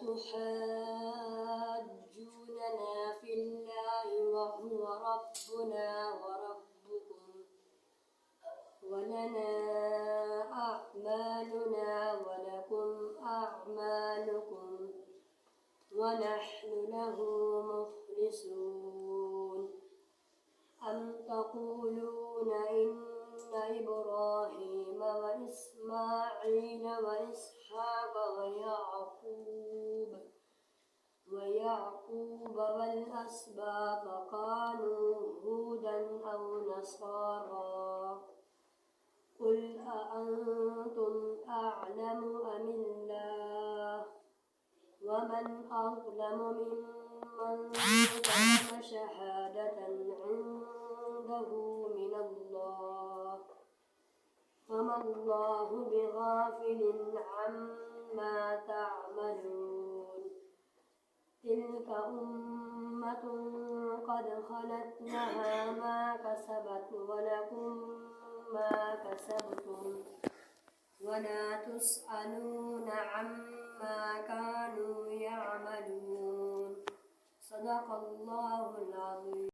أتحاجوننا في الله وهو ربنا وربكم ولنا أعمالنا ولكم أعمالكم ونحن له مخلصون أم تقولون إن إبراهيم وإسماعيل وإسحاق ويعقوب والأسباط كانوا هودا أو نصارى قل أأنتم أعلم أم الله ومن أظلم ممن كتم شهادة عنده من الله وما الله بغافل عما تعملون تلك أمة قد خلت لها ما كسبت ولكم ما كسبتم ولا تسألون عما كانوا يعملون صدق الله العظيم.